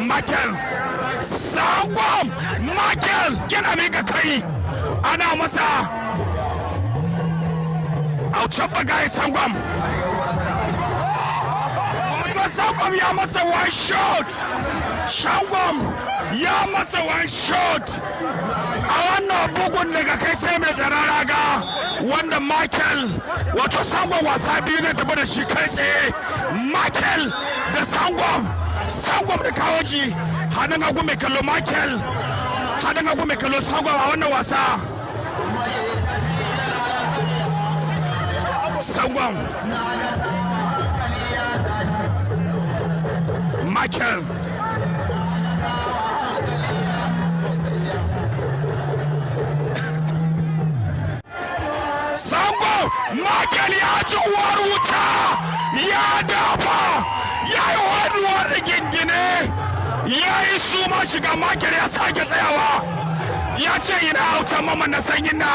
Michael Sangwam Michael yana mika kai ana masa aucan bagaye Sangwam wato Sangwam ya masa one shot Sangwam ya masa one shot a wannan bugun daga kai sai mai zararaga wanda Michael wato Sangwam wasa biyu ne tafi da shi kai tsaye Michael da Sangwam da kawaji hannun hagu mai kallo Michael hannun hagu mai kallo Sangwam a wannan wasa Sangwam Michael Sangwam Michael ya ci uwar wuta ya dafa ya yi waduwar gingine ya yi suma shiga Michael ya sake tsayawa ya ce ina autan mamman na sanyin na